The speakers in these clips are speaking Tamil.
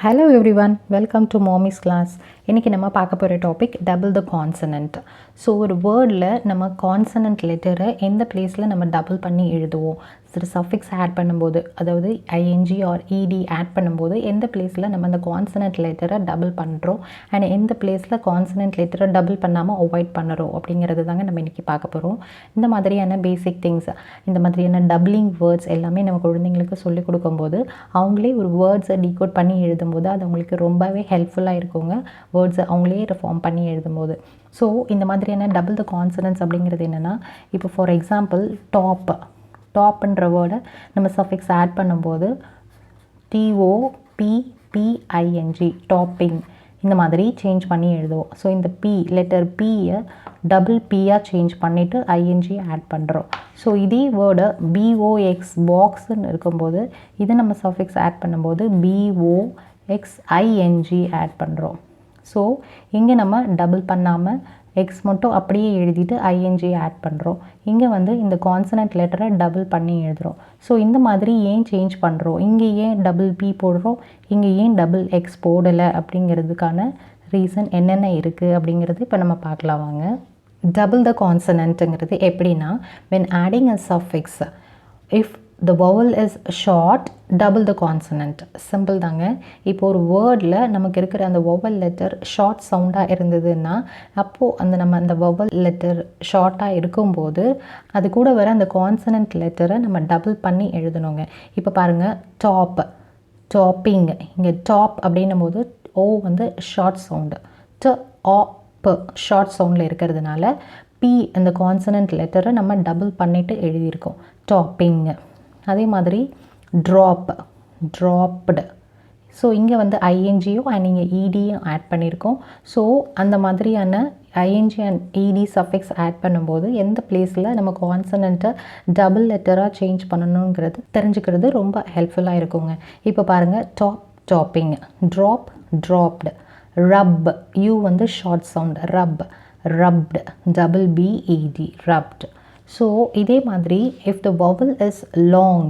Hello everyone, welcome to Mommy's class. இன்னைக்கு நம்ம பார்க்க போற topic double the consonant. So ஒரு வேர்டில் நம்ம கான்சனன்ட் லெட்டரை எந்த பிளேஸில் நம்ம டபுள் பண்ணி எழுதுவோம், சில சஃபிக்ஸ் ஆட் பண்ணும்போது, அதாவது ஐஎன்ஜி ஆர் இடி ஆட் பண்ணும்போது எந்த பிளேஸில் நம்ம அந்த கான்சனன்ட் லெட்டரை டபுள் பண்ணுறோம் அண்ட் எந்த பிளேஸில் கான்சனன்ட் லெட்டரை டபுள் பண்ணாமல் அவாய்ட் பண்ணுறோம் அப்படிங்கிறது தாங்க நம்ம இன்றைக்கி பார்க்க போகிறோம். இந்த மாதிரியான பேசிக் திங்ஸ், இந்த மாதிரியான டபுளிங் வேர்ட்ஸ் எல்லாமே நம்ம குழந்தைங்களுக்கு சொல்லிக் கொடுக்கும்போது அவங்களே ஒரு வேர்ட்ஸை டீகோட் பண்ணி எழுதும்போது அது அவங்களுக்கு ரொம்பவே ஹெல்ப்ஃபுல்லாக இருக்குங்க. வேர்ட்ஸை அவங்களே ஃபார்ம் பண்ணி எழுதும்போது. ஸோ இந்த மாதிரியான டபுள் த கான்சனன்ட்ஸ் அப்படிங்கிறது என்னென்னா, இப்போ ஃபார் எக்ஸாம்பிள் டாப்ன்ற வேர்டை நம்ம சஃபிக்ஸ் ஆட் பண்ணும்போது TOPPING டாப்பிங் இந்த மாதிரி சேஞ்ச் பண்ணி எழுதுவோம். ஸோ இந்த லெட்டர் பியை டபுள் பியாக சேஞ்ச் பண்ணிவிட்டு ஐஎன்ஜி ஆட் பண்ணுறோம். ஸோ இதே வேர்டை BOX பாக்ஸ்ன்னு இருக்கும்போது இதை நம்ம சஃபிக்ஸ் ஆட் பண்ணும்போது BOXING ஆட் பண்ணுறோம். ஸோ இங்கே நம்ம டபுள் பண்ணாமல் எக்ஸ் மட்டும் அப்படியே எழுதிட்டு ஐஎன்ஜி ஆட் பண்ணுறோம். இங்கே இந்த கான்சனன்ட் லெட்டரை டபுள் பண்ணி எழுதுகிறோம். ஸோ இந்த மாதிரி ஏன் சேஞ்ச் பண்ணுறோம், இங்கே ஏன் டபுள் பி போடுறோம், இங்கே ஏன் டபுள் எக்ஸ் போடலை அப்படிங்கிறதுக்கான ரீசன் என்னென்ன இருக்குது அப்படிங்கிறது இப்போ நம்ம பார்க்கலாம் வாங்க. டபுள் த கான்சனன்ட்டுங்கிறது எப்படின்னா, when adding a suffix, if the vowel is short, double the consonant. Simple தாங்க. இப்போ ஒரு வேர்டில் நமக்கு இருக்கிற அந்த vowel லெட்டர் ஷார்ட் சவுண்டாக இருந்ததுன்னா அப்போது நம்ம அந்த vowel லெட்டர் ஷார்ட்டாக இருக்கும்போது அது கூட வர அந்த கான்சனன்ட் லெட்டரை நம்ம டபுள் பண்ணி எழுதணுங்க. இப்போ பாருங்கள், டாப்பிங், இங்கே டாப் அப்படின்னும் போது ஓ ஷார்ட் சவுண்டு, ஷார்ட் சவுண்டில் இருக்கிறதுனால பி அந்த கான்சனன்ட் லெட்டரை நம்ம டபுள் பண்ணிவிட்டு எழுதியிருக்கோம், டாப்பிங். அதே மாதிரி ட்ராப்டு. ஸோ இங்கே ஐஎன்ஜியும் அண்ட் இங்கே இடியும் ஆட் பண்ணியிருக்கோம். ஸோ அந்த மாதிரியான ஐஎன்ஜி அண்ட் இடி சஃபிக்ஸ் ஆட் பண்ணும்போது எந்த பிளேஸில் நம்ம கான்சனண்ட்டை டபுள் லெட்டராக சேஞ்ச் பண்ணணுங்கிறது தெரிஞ்சுக்கிறது ரொம்ப ஹெல்ப்ஃபுல்லாக இருக்குங்க. இப்போ பாருங்கள், topping, dropped, rub, you short sound, rubbed, double BED, rubbed. So இதே மாதிரி if the vowel is long,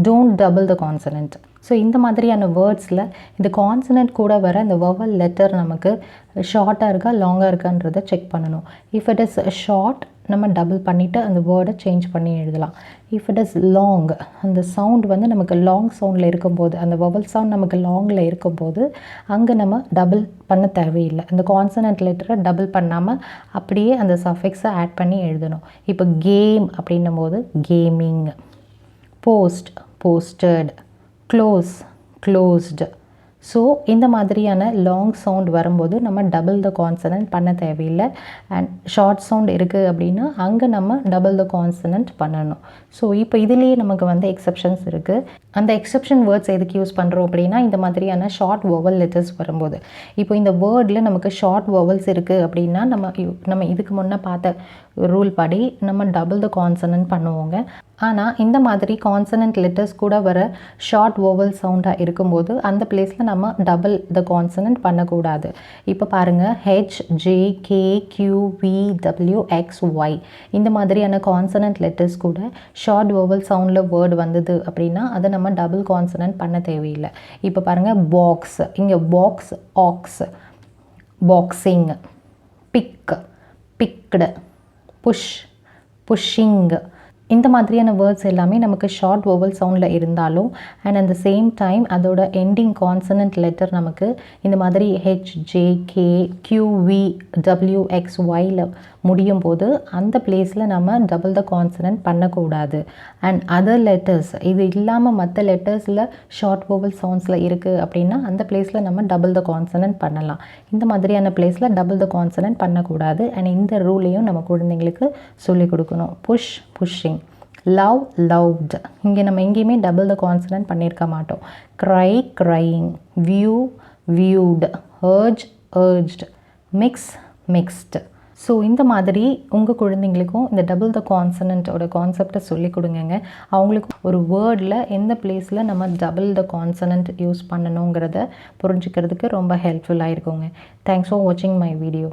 don't double the consonant. So இந்த மாதிரியான வேர்ட்ஸில் இந்த கான்சனன்ட் கூட வர இந்த vowel லெட்டர் நமக்கு ஷார்ட்டாக இருக்கா லாங்காக இருக்கான்றதை செக் பண்ணணும். இஃப் இட் இஸ் ஷார்ட் நம்ம டபுள் பண்ணிவிட்டு அந்த வேர்டை சேஞ்ச் பண்ணி எழுதலாம். இஃப் இட் இஸ் லாங், அந்த சவுண்ட் நமக்கு லாங் சவுண்டில் இருக்கும்போது, அந்த vowel சவுண்ட் நமக்கு லாங்கில் இருக்கும்போது அங்கே நம்ம டபுள் பண்ண தேவையில்லை. அந்த கான்சனன்ட் லெட்டரை டபுள் பண்ணாமல் அப்படியே அந்த சஃபிக்ஸை ஆட் பண்ணி எழுதணும். இப்போ கேம் அப்படின்னும் போது கேமிங், போஸ்டட், க்ளோஸ்டு. ஸோ இந்த மாதிரியான லாங் சவுண்ட் வரும்போது நம்ம டபுள் த கான்சனன்ட் பண்ண தேவையில்லை. அண்ட் ஷார்ட் சவுண்ட் இருக்குது அப்படின்னா அங்கே நம்ம டபுள் த கான்சனன்ட் பண்ணணும். ஸோ இப்போ இதுலேயே நமக்கு எக்ஸப்ஷன்ஸ் இருக்குது. அந்த எக்ஸப்ஷன் வேர்ட்ஸ் எதுக்கு யூஸ் பண்ணுறோம் அப்படின்னா, இந்த மாதிரியான ஷார்ட் வவல் லெட்டர்ஸ் வரும்போது, இப்போ இந்த வேர்டில் நமக்கு ஷார்ட் வவல்ஸ் இருக்குது அப்படின்னா நம்ம இதுக்கு முன்னே பார்த்த ரூல் படி நம்ம டபுள் த கான்சனன்ட் பண்ணுவோங்க. ஆனால் இந்த மாதிரி கான்சனன்ட் லெட்டர்ஸ் கூட வர ஷார்ட் வவல் சவுண்டாக இருக்கும்போது அந்த பிளேஸில் நம்ம டபுள் த கான்சனன்ட் பண்ணக்கூடாது. இப்போ பாருங்கள், HJKQVWXY இந்த மாதிரியான கான்சனன்ட் லெட்டர்ஸ் கூட ஷார்ட் வவல் சவுண்டில் வேர்டு வந்தது அப்படின்னா அதை நம்ம டபுள் கான்சனன்ட் பண்ண தேவையில்லை. இப்போ பாருங்கள், பாக்ஸ், இங்கே box, ox, boxing, picked, pushing. இந்த மாதிரியான வேர்ட்ஸ் எல்லாமே நமக்கு ஷார்ட் வவல் சவுண்டில் இருந்தாலும் and at the same time அதோட எண்டிங் கான்சனன்ட் லெட்டர் நமக்கு இந்த மாதிரி HJKQVWXYல முடியும் போது அந்த பிளேஸில் நம்ம டபுள் த கான்சனன்ட் பண்ணக்கூடாது. அண்ட் அதர் லெட்டர்ஸ், இது இல்லாமல் மற்ற லெட்டர்ஸில் ஷார்ட் வவல் சவுண்ட்ஸில் இருக்குது அப்படின்னா அந்த பிளேஸில் நம்ம டபுள் த கான்சனன்ட் பண்ணலாம். இந்த மாதிரியான பிளேஸில் டபுள் த கான்சனன்ட் பண்ணக்கூடாது. அண்ட் இந்த ரூலையும் நம்ம குழந்தைங்களுக்கு சொல்லிக் கொடுக்கணும். புஷ்ஷிங், லவ்ட், இங்கே நம்ம எங்கேயுமே டபுள் த கான்சனன்ட் பண்ணியிருக்க மாட்டோம். Crying, viewed, urged, mixed. So இந்த மாதிரி உங்கள் குழந்தைங்களுக்கும் இந்த டபுள் த கான்சனன்ட்டோட கான்செப்டை சொல்லிக் கொடுங்க. அவங்களுக்கு ஒரு வேர்டில் எந்த பிளேஸில் நம்ம டபுள் த கான்சனன்ட் யூஸ் பண்ணணுங்கிறத புரிஞ்சுக்கிறதுக்கு ரொம்ப ஹெல்ப்ஃபுல்லாக இருக்குங்க. தேங்க்ஸ் ஃபார் வாட்சிங் மை வீடியோ.